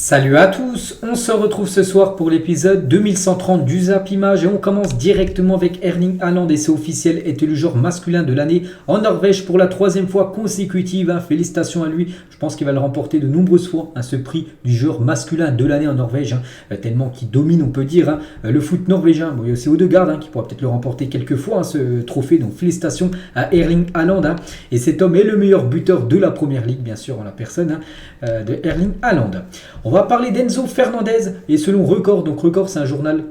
Salut à tous, on se retrouve ce soir pour l'épisode 2130 du Zap Image et on commence directement avec Erling Haaland et c'est officiel, est élu joueur masculin de l'année en Norvège pour la troisième fois consécutive. Félicitations à lui, je pense qu'il va le remporter de nombreuses fois, ce prix du joueur masculin de l'année en Norvège, tellement qu'il domine, on peut dire, le foot norvégien. Bon, il y a aussi Odegaard qui pourra peut-être le remporter quelques fois, ce trophée, donc félicitations à Erling Haaland. Et cet homme est le meilleur buteur de la première ligue, bien sûr, en la personne de Erling Haaland. On va parler d'Enzo Fernandez et selon Record, donc Record c'est un journal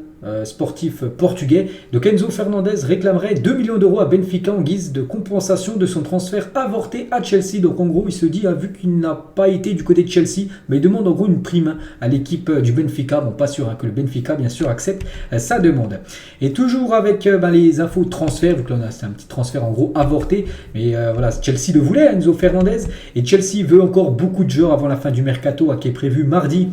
sportif portugais, donc Enzo Fernandez réclamerait 2 millions d'euros à Benfica en guise de compensation de son transfert avorté à Chelsea. Donc en gros il se dit, vu qu'il n'a pas été du côté de Chelsea, mais il demande en gros une prime à l'équipe du Benfica. Bon, pas sûr que le Benfica bien sûr accepte sa demande. Et toujours avec les infos transferts, donc là c'est un petit transfert en gros avorté, mais voilà, Chelsea le voulait, Enzo Fernandez, et Chelsea veut encore beaucoup de joueurs avant la fin du mercato qui est prévu mardi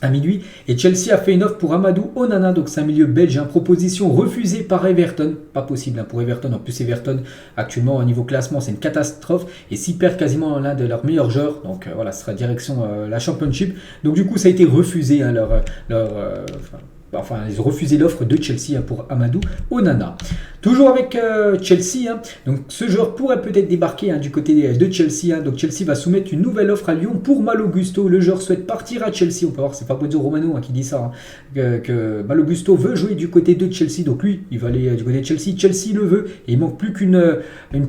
à minuit, et Chelsea a fait une offre pour Amadou Onana, donc c'est un milieu belge, proposition refusée par Everton, pas possible pour Everton, en plus Everton actuellement au niveau classement c'est une catastrophe, et s'ils perdent quasiment l'un de leurs meilleurs joueurs, donc voilà, ce sera direction la Championship, donc du coup ça a été refusé, ils ont refusé l'offre de Chelsea pour Amadou Onana. Toujours avec Chelsea, donc ce joueur pourrait peut-être débarquer du côté de Chelsea. Donc Chelsea va soumettre une nouvelle offre à Lyon pour Malo Gusto. Le joueur souhaite partir à Chelsea. On peut voir, c'est Fabrizio Romano qui dit ça, que Malo Gusto veut jouer du côté de Chelsea. Donc lui, il va aller du côté de Chelsea. Chelsea le veut et il manque plus qu'une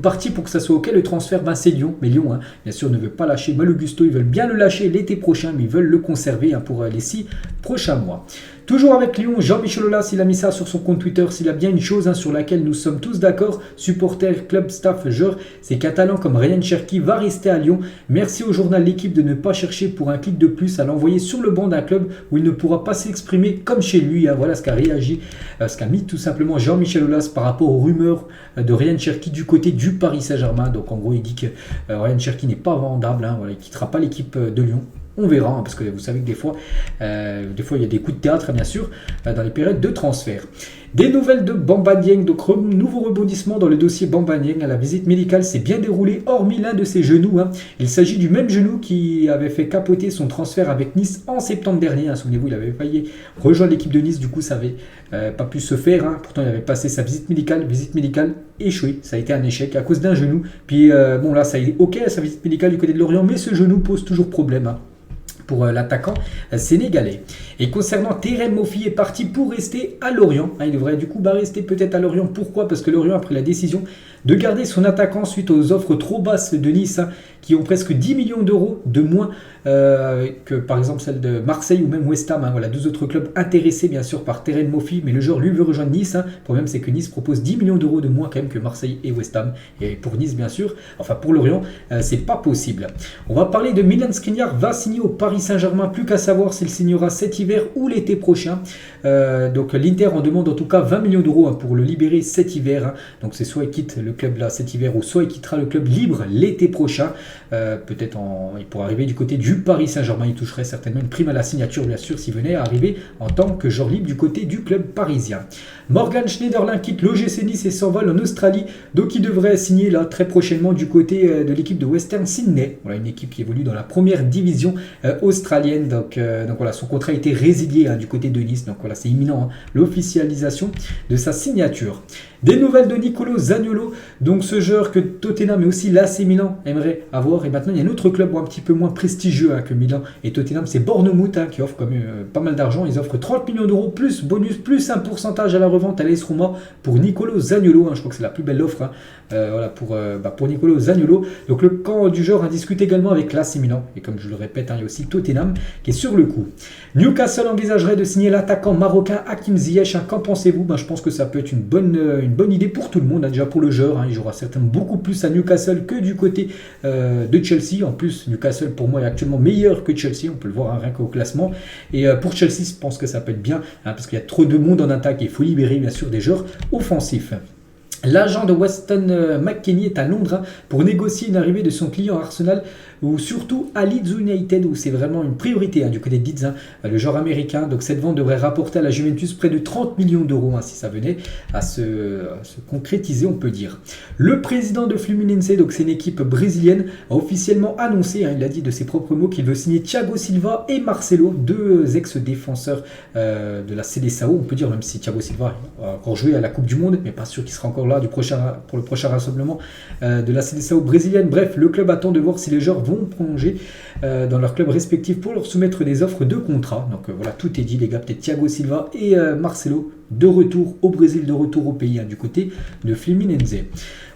partie pour que ça soit OK. Le transfert, c'est Lyon. Mais Lyon, bien sûr, ne veut pas lâcher Malo Gusto. Ils veulent bien le lâcher l'été prochain, mais ils veulent le conserver pour les 6 prochains mois. Toujours avec Lyon, Jean-Michel Aulas, il a mis ça sur son compte Twitter. S'il a bien une chose sur laquelle nous sommes tous d'accord, supporters, club, staff, joueurs, c'est qu'un talent comme Ryan Cherki va rester à Lyon. Merci au journal L'équipe de ne pas chercher pour un clic de plus à l'envoyer sur le banc d'un club où il ne pourra pas s'exprimer comme chez lui. Voilà ce qu'a réagi, ce qu'a mis tout simplement Jean-Michel Aulas par rapport aux rumeurs de Ryan Cherki du côté du Paris Saint-Germain. Donc en gros, il dit que Ryan Cherki n'est pas vendable, il ne quittera pas l'équipe de Lyon. On verra, parce que vous savez que des fois, il y a des coups de théâtre, bien sûr, dans les périodes de transfert. Des nouvelles de Bamba Dieng, donc nouveau rebondissement dans le dossier Bamba Dieng. La visite médicale s'est bien déroulée, hormis l'un de ses genoux. Il s'agit du même genou qui avait fait capoter son transfert avec Nice en septembre dernier. Souvenez-vous, il avait failli rejoindre l'équipe de Nice, du coup ça n'avait pas pu se faire. Pourtant il avait passé sa visite médicale échouée. Ça a été un échec à cause d'un genou. Puis là ça a été OK, sa visite médicale du côté de Lorient, mais ce genou pose toujours problème. Pour l'attaquant sénégalais. Et concernant Terem Moffi est parti pour rester à Lorient. Il devrait du coup rester peut-être à Lorient. Pourquoi ? Parce que Lorient a pris la décision de garder son attaquant suite aux offres trop basses de Nice qui ont presque 10 millions d'euros de moins que par exemple celle de Marseille ou même West Ham. Voilà, deux autres clubs intéressés bien sûr par Terem Moffi, mais le joueur lui veut rejoindre Nice. Le problème c'est que Nice propose 10 millions d'euros de moins quand même que Marseille et West Ham. Et pour Nice bien sûr, enfin pour Lorient, c'est pas possible. On va parler de Milan Skriniar, va signer au Paris Saint-Germain, plus qu'à savoir s'il signera cet hiver ou l'été prochain. Donc l'Inter en demande en tout cas 20 millions d'euros pour le libérer cet hiver. Donc c'est soit il quitte le club là cet hiver ou soit il quittera le club libre l'été prochain. Peut-être il pourra arriver du côté du Paris Saint-Germain. Il toucherait certainement une prime à la signature bien sûr s'il venait à arriver en tant que joueur libre du côté du club parisien. Morgan Schneiderlin quitte l'OGC Nice et s'envole en Australie. Donc il devrait signer là très prochainement du côté de l'équipe de Western Sydney. Voilà, une équipe qui évolue dans la première division australienne. Donc voilà, son contrat a été résilié du côté de Nice. Donc voilà, c'est imminent l'officialisation de sa signature. Des nouvelles de Nicolo Zaniolo, donc ce joueur que Tottenham mais aussi l'AC Milan aimerait avoir. Et maintenant il y a un autre club un petit peu moins prestigieux que Milan et Tottenham, c'est Bournemouth qui offre quand même pas mal d'argent. Ils offrent 30 millions d'euros plus bonus plus un pourcentage à la revente à l'AS Roma pour Nicolo Zaniolo. Je crois que c'est la plus belle offre pour Nicolo Zaniolo. Donc le camp du joueur discute également avec l'AC Milan et comme je le répète, il y a aussi Tottenham qui est sur le coup. Newcastle envisagerait de signer l'attaquant marocain Hakim Ziyech. Qu'en pensez-vous ? Je pense que ça peut être une bonne idée pour tout le monde. Déjà pour le joueur, il jouera certainement beaucoup plus à Newcastle que du côté de Chelsea. En plus, Newcastle pour moi est actuellement meilleur que Chelsea. On peut le voir rien qu'au classement. Et pour Chelsea, je pense que ça peut être bien parce qu'il y a trop de monde en attaque et il faut libérer bien sûr des joueurs offensifs. L'agent de Weston McKennie est à Londres pour négocier une arrivée de son client Arsenal ou surtout à Leeds United où c'est vraiment une priorité du côté de Leeds, le joueur américain. Donc cette vente devrait rapporter à la Juventus près de 30 millions d'euros si ça venait à se concrétiser, on peut dire. Le président de Fluminense, donc c'est une équipe brésilienne, a officiellement annoncé, il a dit de ses propres mots qu'il veut signer Thiago Silva et Marcelo, deux ex-défenseurs de la Seleção, on peut dire, même si Thiago Silva a encore joué à la Coupe du Monde, mais pas sûr qu'il sera encore là pour le prochain rassemblement de la Seleção brésilienne. Bref, le club attend de voir si les joueurs vont prolonger dans leur club respectif pour leur soumettre des offres de contrat. Donc voilà, tout est dit les gars, peut-être Thiago Silva et Marcelo de retour au Brésil, de retour au pays du côté de Fluminense.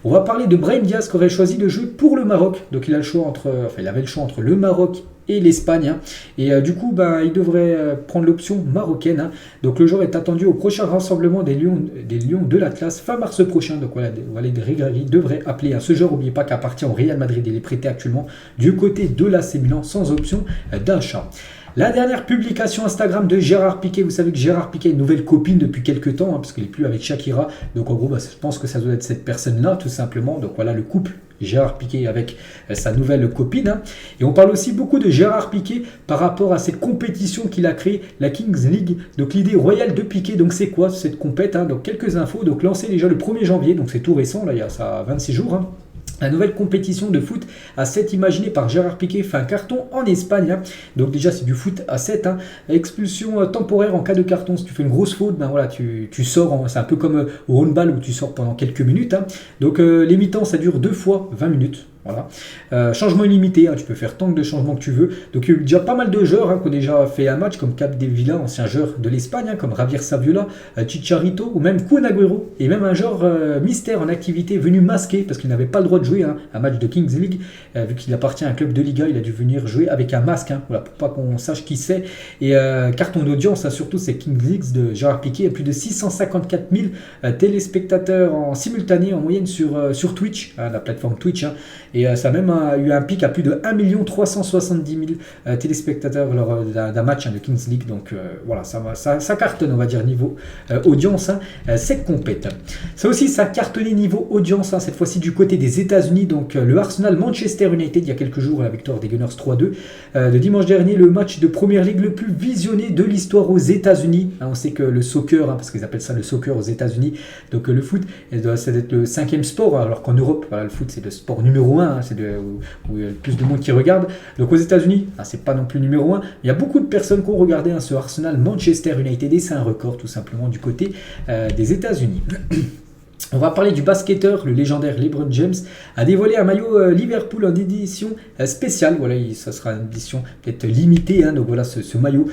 On va parler de Brahim Diaz qui aurait choisi de jouer pour le Maroc. Donc il avait le choix entre le Maroc et l'Espagne. Et du coup, il devrait prendre l'option marocaine. Donc le joueur est attendu au prochain rassemblement des Lions de l'Atlas fin mars prochain. Donc voilà, Walid Regragui devrait appeler ce joueur. N'oubliez pas qu'appartient au Real Madrid. Il est prêté actuellement du côté de l'AC Milan sans option d'achat. La dernière publication Instagram de Gérard Piqué, vous savez que Gérard Piqué a une nouvelle copine depuis quelques temps, parce qu'il n'est plus avec Shakira. Donc en gros, je pense que ça doit être cette personne-là, tout simplement. Donc voilà, le couple Gérard Piqué avec sa nouvelle copine. Et on parle aussi beaucoup de Gérard Piqué par rapport à cette compétition qu'il a créée, la Kings League. Donc l'idée royale de Piqué, donc c'est quoi cette compète Donc quelques infos, donc lancée déjà le 1er janvier, donc c'est tout récent, là il y a ça 26 jours. La nouvelle compétition de foot à 7 imaginée par Gérard Piqué fait un carton en Espagne. Donc déjà c'est du foot à 7. Expulsion temporaire en cas de carton. Si tu fais une grosse faute, tu sors. C'est un peu comme au handball où tu sors pendant quelques minutes. Donc les mi-temps ça dure 2 fois 20 minutes. Voilà. Changement illimité, tu peux faire tant de changements que tu veux. Donc il y a eu déjà pas mal de joueurs qui ont déjà fait un match, comme Capdevila, ancien joueur de l'Espagne, comme Javier Saviola, Chicharito ou même Kun Agüero. Et même un joueur mystère en activité venu masqué parce qu'il n'avait pas le droit de jouer un match de Kings League. Vu qu'il appartient à un club de Liga, il a dû venir jouer avec un masque, voilà, pour pas qu'on sache qui c'est. Et carton d'audience, surtout c'est Kings League de Gérard Piqué, plus de 654 000 téléspectateurs en simultané en moyenne sur Twitch, la plateforme Twitch. Et ça a même eu un pic à plus de 1 370 000 téléspectateurs lors d'un match de Kings League. Donc voilà, ça cartonne, on va dire, niveau audience, cette compète. Ça aussi, ça a cartonné niveau audience, cette fois-ci du côté des États-Unis. Donc le Arsenal Manchester United, il y a quelques jours, la victoire des Gunners 3-2. De dimanche dernier, le match de Première Ligue le plus visionné de l'histoire aux États-Unis. On sait que le soccer, parce qu'ils appellent ça le soccer aux États-Unis, donc le foot, ça doit être le 5e sport, alors qu'en Europe, le foot c'est le sport numéro 1. C'est où il y a le plus de monde qui regarde. Donc aux États-Unis, c'est pas non plus numéro 1. Il y a beaucoup de personnes qui ont regardé ce Arsenal Manchester United et c'est un record tout simplement du côté des États-Unis. On va parler du basketteur, le légendaire LeBron James a dévoilé un maillot Liverpool en édition spéciale. Voilà, ça sera une édition peut-être limitée. Donc voilà, ce maillot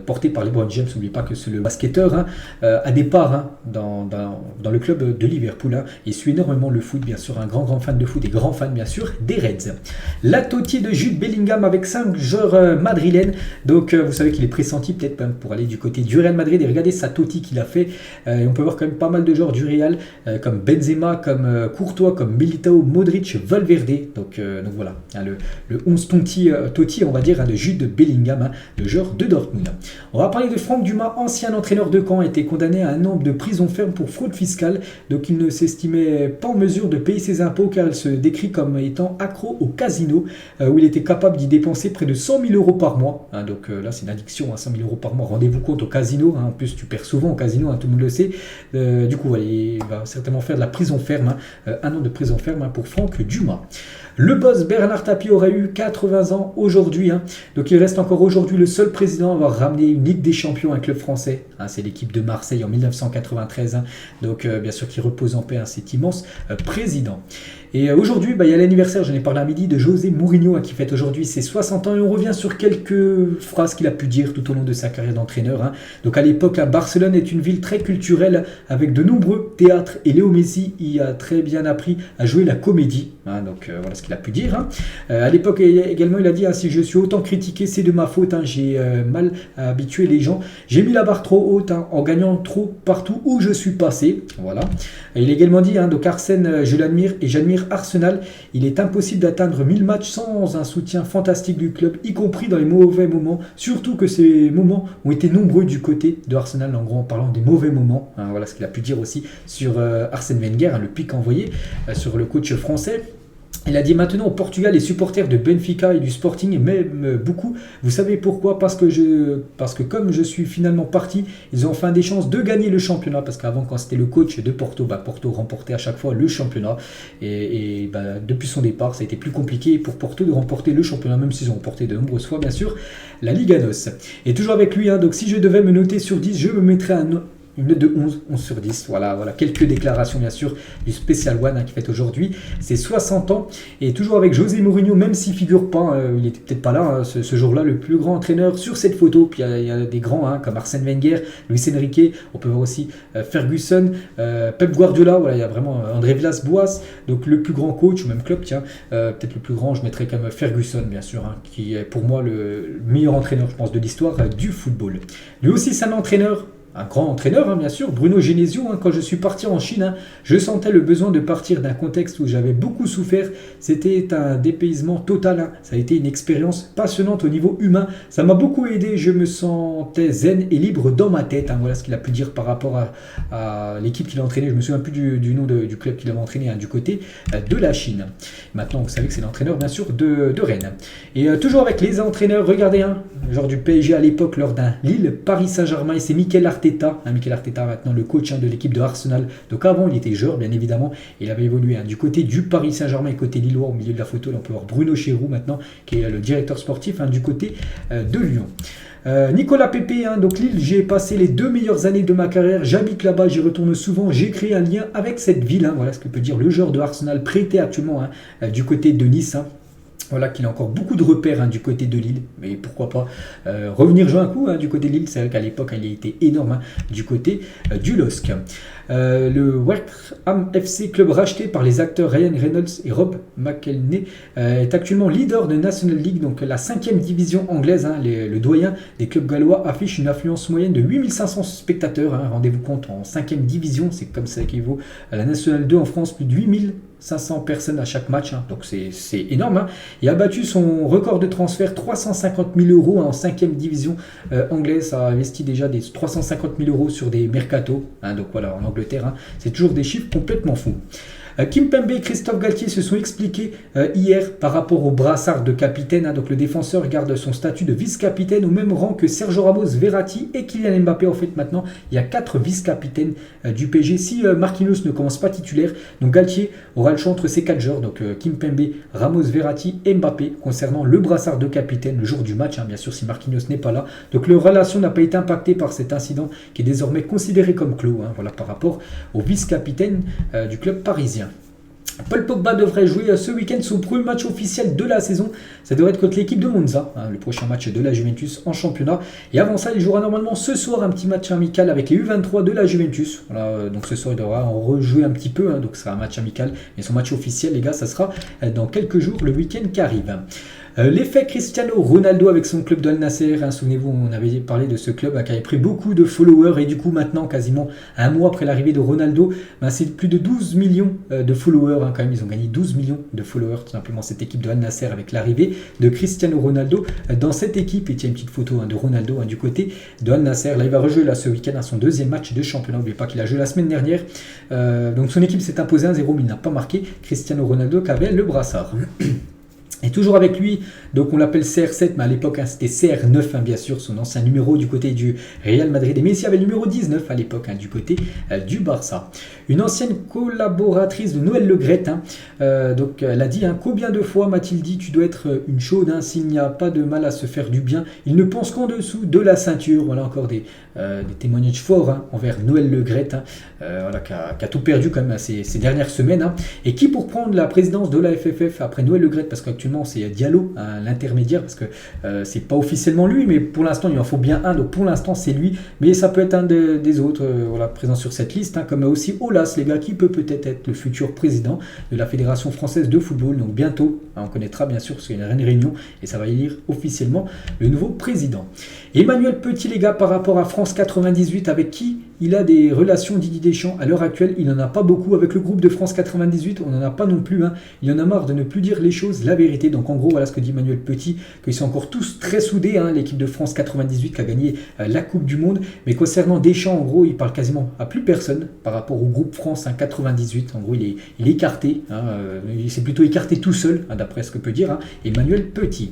porté par LeBron James. N'oubliez pas que le basketteur a des parts dans le club de Liverpool. Il suit énormément le foot, bien sûr, un grand fan de foot et grand fan, bien sûr, des Reds. La Totti de Jude Bellingham avec 5 joueurs madrilènes. Donc vous savez qu'il est pressenti peut-être même pour aller du côté du Real Madrid. Et regardez sa Totti qu'il a fait. Et on peut voir quand même pas mal de joueurs du Real, comme Benzema, comme Courtois, comme Militao, Modric, Valverde. Donc voilà, le 11 Totti, on va dire, de Jude Bellingham, le joueur de Dortmund. On va parler de Franck Dumas, ancien entraîneur de Caen, a été condamné à un an de prison ferme pour fraude fiscale. Donc il ne s'estimait pas en mesure de payer ses impôts car il se décrit comme étant accro au casino, où il était capable d'y dépenser près de 100 000 euros par mois. Donc là c'est une addiction, 100 000 euros par mois. Rendez-vous compte au casino, en plus tu perds souvent au casino, tout le monde le sait. Du coup, voilà, il va certainement faire de la prison ferme, un an de prison ferme pour Franck Dumas. Le boss Bernard Tapie aurait eu 80 ans aujourd'hui. Donc il reste encore aujourd'hui le seul président à avoir ramené une Ligue des Champions à un club français. C'est l'équipe de Marseille en 1993. Donc bien sûr qui repose en paix cet immense président. Et aujourd'hui, il y a l'anniversaire, j'en ai parlé à midi, de José Mourinho qui fête aujourd'hui ses 60 ans. Et on revient sur quelques phrases qu'il a pu dire tout au long de sa carrière d'entraîneur. Donc à l'époque, Barcelone est une ville très culturelle avec de nombreux théâtres. Et Léo Messi y a très bien appris à jouer la comédie. Donc voilà ce qu'il a pu dire. À l'époque également, il a dit si je suis autant critiqué, c'est de ma faute. J'ai mal habitué les gens. J'ai mis la barre trop haute en gagnant trop partout où je suis passé. Voilà. Et il a également dit donc Arsène, je l'admire et j'admire Arsenal. Il est impossible d'atteindre 1000 matchs sans un soutien fantastique du club, y compris dans les mauvais moments. Surtout que ces moments ont été nombreux du côté de Arsenal, en gros en parlant des mauvais moments. Voilà ce qu'il a pu dire aussi sur Arsène Wenger, le pic envoyé sur le coach français. Il a dit maintenant au Portugal, les supporters de Benfica et du Sporting m'aiment beaucoup. Vous savez pourquoi? Parce que comme je suis finalement parti, ils ont enfin des chances de gagner le championnat. Parce qu'avant, quand c'était le coach de Porto, Porto remportait à chaque fois le championnat. Et depuis son départ, ça a été plus compliqué pour Porto de remporter le championnat, même s'ils ont remporté de nombreuses fois, bien sûr, la Liga NOS. Et toujours avec lui, donc si je devais me noter sur 10, je me mettrais une note de 11 sur 10. Voilà, quelques déclarations bien sûr du Special One qui fête aujourd'hui ses 60 ans. Et toujours avec José Mourinho, même s'il figure pas, il était peut-être pas là ce jour-là, le plus grand entraîneur sur cette photo. Puis il y a des grands comme Arsène Wenger, Luis Enrique, on peut voir aussi Ferguson, Pep Guardiola, il y a vraiment André Villas-Boas, donc le plus grand coach, ou même club, peut-être le plus grand, je mettrais comme Ferguson bien sûr, qui est pour moi le meilleur entraîneur je pense de l'histoire du football. Lui aussi c'est un entraîneur, un grand entraîneur, bien sûr, Bruno Genesio. Quand je suis parti en Chine, je sentais le besoin de partir d'un contexte où j'avais beaucoup souffert. C'était un dépaysement total. Ça a été une expérience passionnante au niveau humain. Ça m'a beaucoup aidé. Je me sentais zen et libre dans ma tête. Voilà ce qu'il a pu dire par rapport à l'équipe qu'il a entraînée. Je me souviens plus du nom du club qu'il avait entraîné du côté de la Chine. Maintenant, vous savez que c'est l'entraîneur, bien sûr, de Rennes. Et toujours avec les entraîneurs, regardez, genre du PSG à l'époque, lors d'un Lille-Paris Saint-Germain, c'est Mikel Arteta. Mikel Arteta, maintenant le coach de l'équipe de Arsenal. Donc avant, il était joueur, bien évidemment. Il avait évolué du côté du Paris Saint-Germain et côté lillois. Au milieu de la photo, là, on peut voir Bruno Chéroux maintenant, qui est le directeur sportif du côté de Lyon. Nicolas Pepe, donc Lille, j'ai passé les 2 meilleures années de ma carrière, j'habite là-bas, j'y retourne souvent, j'ai créé un lien avec cette ville, voilà ce que peut dire le joueur de Arsenal, prêté actuellement du côté de Nice. Voilà qu'il a encore beaucoup de repères du côté de Lille, mais pourquoi pas revenir jouer un coup du côté de Lille. C'est vrai qu'à l'époque il a été énorme du côté du LOSC. Le Wrexham FC, club racheté par les acteurs Ryan Reynolds et Rob McElhenney, est actuellement leader de National League, donc la 5e division anglaise. Le doyen des clubs gallois affiche une affluence moyenne de 8500 spectateurs. Rendez-vous compte, en 5e division, c'est comme ça qu'il vaut à la National 2 en France, plus de 8500 personnes à chaque match, donc c'est énorme. Il a battu son record de transfert, 350 000 euros en 5e division anglaise. Ça a investi déjà des 350 000 euros sur des mercatos, donc voilà, en Angleterre, c'est toujours des chiffres complètement fous. Kimpembe et Christophe Galtier se sont expliqués hier par rapport au brassard de capitaine. Donc le défenseur garde son statut de vice-capitaine au même rang que Sergio Ramos, Verratti et Kylian Mbappé. En fait, maintenant, il y a 4 vice-capitaines du PSG. Si Marquinhos ne commence pas titulaire, donc Galtier aura le choix entre ces 4 joueurs, donc Kimpembe, Ramos, Verratti et Mbappé, concernant le brassard de capitaine le jour du match, bien sûr si Marquinhos n'est pas là. Donc leur relation n'a pas été impactée par cet incident qui est désormais considéré comme clos, voilà, par rapport au vice-capitaine du club parisien. Paul Pogba devrait jouer ce week-end son premier match officiel de la saison. Ça devrait être contre l'équipe de Monza, le prochain match de la Juventus en championnat. Et avant ça, il jouera normalement ce soir un petit match amical avec les U23 de la Juventus. Voilà, donc ce soir, il devra en rejouer un petit peu, donc ce sera un match amical. Mais son match officiel, les gars, ça sera dans quelques jours, le week-end qui arrive. L'effet Cristiano Ronaldo avec son club de Al Nasser, souvenez-vous, on avait parlé de ce club qui avait pris beaucoup de followers et du coup maintenant, quasiment un mois après l'arrivée de Ronaldo, c'est plus de 12 millions de followers, quand même, ils ont gagné 12 millions de followers tout simplement cette équipe de Al Nasser avec l'arrivée de Cristiano Ronaldo dans cette équipe. Et il y a une petite photo de Ronaldo du côté de Al Nasser. Là il va rejouer ce week-end son deuxième match de championnat, n'oubliez pas qu'il a joué la semaine dernière, donc son équipe s'est imposée 1-0 mais il n'a pas marqué. Cristiano Ronaldo qui avait le brassard. Et toujours avec lui, donc on l'appelle CR7, mais à l'époque c'était CR9, bien sûr, son ancien numéro du côté du Real Madrid. Et Messi avait le numéro 19 à l'époque, du côté du Barça. Une ancienne collaboratrice de Noël Le Graët, donc elle a dit, combien de fois m'a-t-il dit, tu dois être une chaude, s'il n'y a pas de mal à se faire du bien. Il ne pense qu'en dessous de la ceinture. Voilà encore des témoignages forts envers Noël Le Graët, voilà, qui a tout perdu quand même ces dernières semaines. Et qui pour prendre la présidence de la FFF après Noël Le Graët, parce qu'actuellement c'est Diallo, l'intermédiaire, parce que c'est pas officiellement lui, mais pour l'instant il en faut bien un, donc pour l'instant c'est lui, mais ça peut être un des autres voilà, présents sur cette liste, comme aussi Aulas, les gars, qui peut peut-être être le futur président de la Fédération Française de Football. Donc bientôt, on connaîtra bien sûr, parce qu'il y a une réunion, et ça va élire officiellement le nouveau président. Emmanuel Petit, les gars, par rapport à France 98, avec qui il a des relations Didier Deschamps à l'heure actuelle, il n'en a pas beaucoup avec le groupe de France 98, on n'en a pas non plus, hein. Il en a marre de ne plus dire les choses, la vérité. Donc en gros, voilà ce que dit Manuel Petit, qu'ils sont encore tous très soudés, hein, l'équipe de France 98 qui a gagné la Coupe du Monde. Mais concernant Deschamps, en gros, il parle quasiment à plus personne par rapport au groupe France 98. En gros, il est écarté, hein, il s'est plutôt écarté tout seul, hein, d'après ce que peut dire Emmanuel Petit.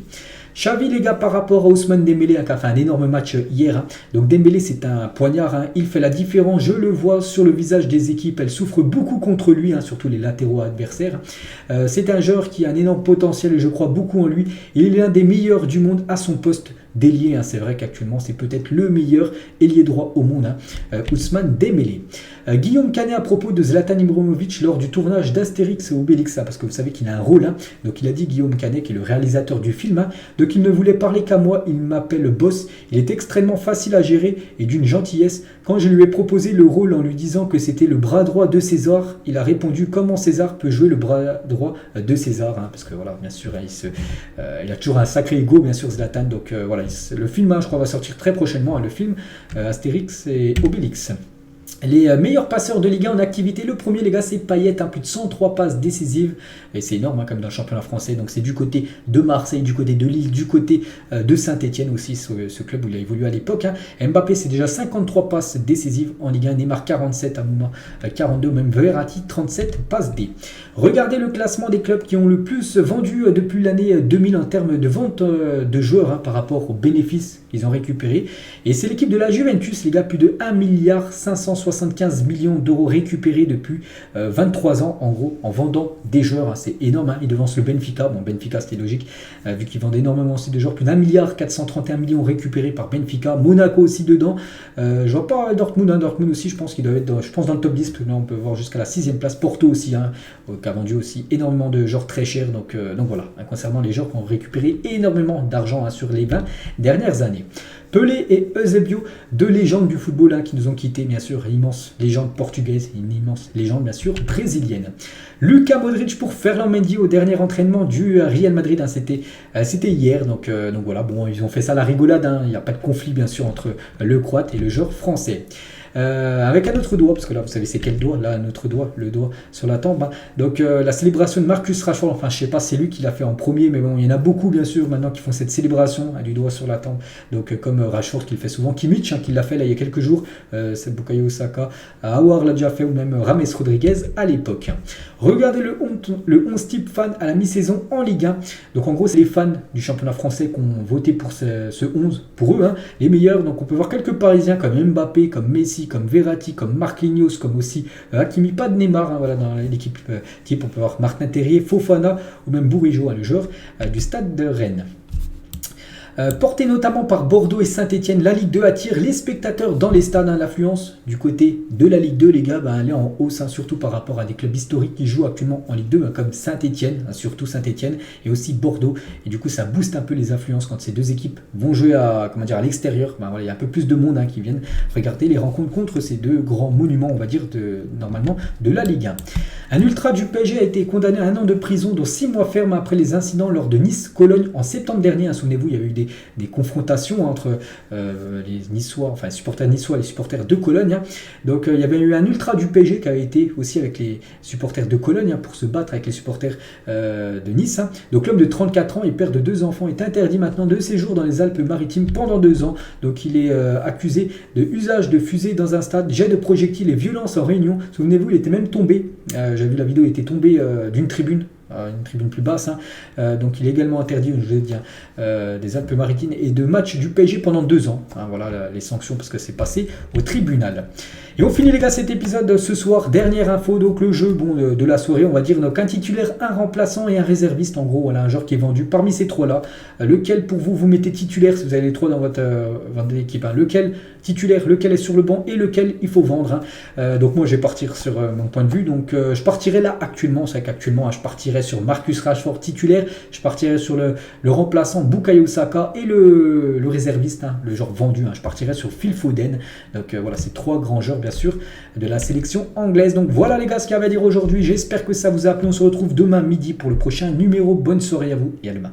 Xavi, les gars, par rapport à Ousmane Dembélé, hein, qui a fait un énorme match hier. Hein. Donc Dembélé, c'est un poignard. Hein. Il fait la différence. Je le vois sur le visage des équipes. Elles souffrent beaucoup contre lui, hein, surtout les latéraux adversaires. C'est un joueur qui a un énorme potentiel et je crois beaucoup en lui. Il est l'un des meilleurs du monde à son poste d'ailier. Hein. C'est vrai qu'actuellement, c'est peut-être le meilleur ailier droit au monde, hein, Ousmane Dembélé. Guillaume Canet à propos de Zlatan Ibrahimovic lors du tournage d'Astérix et Obélix, hein, parce que vous savez qu'il a un rôle. Hein. Donc il a dit, Guillaume Canet, qui est le réalisateur du film, hein, donc il ne voulait parler qu'à moi, il m'appelle boss. Il est extrêmement facile à gérer et d'une gentillesse. Quand je lui ai proposé le rôle en lui disant que c'était le bras droit de César, il a répondu comment César peut jouer le bras droit de César, hein, parce que voilà, bien sûr, il a toujours un sacré ego, bien sûr, Zlatan. Donc voilà, le film, hein, je crois, va sortir très prochainement, hein, le film Astérix et Obélix. Les meilleurs passeurs de Ligue 1 en activité, le premier, les gars, c'est Payet, hein, plus de 103 passes décisives, et c'est énorme, hein, comme dans le championnat français. Donc c'est du côté de Marseille, du côté de Lille, du côté de Saint-Etienne aussi, ce club où il a évolué à l'époque. Hein. Mbappé, c'est déjà 53 passes décisives en Ligue 1, Neymar 47 à moment, 42, même Verratti 37 passes D. Regardez le classement des clubs qui ont le plus vendu depuis l'année 2000 en termes de vente de joueurs, hein, par rapport aux bénéfices qu'ils ont récupérés. Et c'est l'équipe de la Juventus, les gars, plus de 1,575 milliard d'euros récupérés depuis 23 ans, en gros, en vendant des joueurs. Hein, c'est énorme, hein, ils devancent le Benfica. Bon, Benfica, c'était logique, vu qu'ils vendent énormément aussi de joueurs. Plus d'1,431 milliard récupérés par Benfica. Monaco aussi dedans. Je vois pas Dortmund, hein, Dortmund aussi, je pense qu'il doit être dans le top 10, parce que là, on peut voir jusqu'à la 6e place. Porto aussi, hein, qui a vendu aussi énormément de joueurs très chers. Donc voilà, hein, concernant les joueurs qui ont récupéré énormément d'argent, hein, sur les 20 dernières années. Pelé et Eusebio, deux légendes du football, hein, qui nous ont quittés, bien sûr, une immense légende portugaise, une immense légende, bien sûr, brésilienne. Luka Modric pour Ferland Mendy au dernier entraînement du Real Madrid, hein, c'était hier, donc voilà, bon, ils ont fait ça à la rigolade, hein, il n'y a pas de conflit, bien sûr, entre le Croate et le joueur français. Avec un autre doigt, parce que là vous savez c'est quel doigt, là un autre doigt, le doigt sur la tempe, hein. Donc la célébration de Marcus Rashford, enfin je sais pas c'est lui qui l'a fait en premier, mais bon il y en a beaucoup bien sûr maintenant qui font cette célébration, hein, du doigt sur la tempe, donc comme Rashford qui le fait souvent, Kimmich, hein, qui l'a fait là il y a quelques jours, c'est Bukayo Saka, Aouar l'a déjà fait, ou même Rames Rodriguez à l'époque. Regardez le 11 type fan à la mi-saison en Ligue 1, donc en gros c'est les fans du championnat français qui ont voté pour ce 11, pour eux, hein, les meilleurs. Donc on peut voir quelques Parisiens comme Mbappé, comme Messi, comme Verratti, comme Marquinhos, comme aussi Hakimi, pas de Neymar, hein, voilà, dans l'équipe type, on peut voir Martin Terrier, Fofana ou même Bourigeaud, hein, le joueur du Stade de Rennes. Porté notamment par Bordeaux et Saint-Etienne, la Ligue 2 attire les spectateurs dans les stades, hein, l'affluence du côté de la Ligue 2, les gars, elle est en hausse, hein, surtout par rapport à des clubs historiques qui jouent actuellement en Ligue 2, hein, comme Saint-Etienne, hein, surtout Saint-Etienne et aussi Bordeaux, et du coup ça booste un peu les affluences quand ces deux équipes vont jouer à l'extérieur. Voilà, il y a un peu plus de monde, hein, qui viennent regarder les rencontres contre ces deux grands monuments, on va dire, normalement de la Ligue 1. Un ultra du PSG a été condamné à 1 an de prison, dont 6 mois ferme après les incidents lors de Nice-Cologne en septembre dernier. Hein, souvenez-vous, il y a eu des confrontations entre les Niçois, enfin les supporters niçois et les supporters de Cologne. Hein. Donc il y avait eu un ultra du PSG qui avait été aussi avec les supporters de Cologne, hein, pour se battre avec les supporters de Nice. Hein. Donc l'homme de 34 ans et père de 2 enfants est interdit maintenant de séjour dans les Alpes-Maritimes pendant 2 ans. Donc il est accusé de usage de fusée dans un stade, jet de projectiles et violence en réunion. Souvenez-vous, il était même tombé. J'ai vu la vidéo, il était tombé d'une tribune. Une tribune plus basse, hein. Donc il est également interdit, je vais dire, des Alpes-Maritimes et de matchs du PSG pendant 2 ans, hein. Voilà les sanctions parce que c'est passé au tribunal. Et on finit les gars cet épisode ce soir. Dernière info, donc le jeu de la soirée, on va dire, donc un titulaire, un remplaçant et un réserviste. En gros, voilà un joueur qui est vendu parmi ces 3-là. Lequel pour vous mettez titulaire si vous avez les 3 dans votre équipe, hein. Lequel titulaire, lequel est sur le banc et lequel il faut vendre, hein. Donc moi je vais partir sur mon point de vue. Donc je partirai là actuellement, c'est vrai qu'actuellement, hein, je partirai sur Marcus Rashford titulaire, je partirai sur le remplaçant Bukayo Saka et le réserviste, hein, le genre vendu, hein, je partirai sur Phil Foden. Donc voilà, c'est 3 grands joueurs bien sûr de la sélection anglaise. Donc voilà les gars ce qu'il y avait à dire aujourd'hui, j'espère que ça vous a plu, on se retrouve demain midi pour le prochain numéro. Bonne soirée à vous et à demain.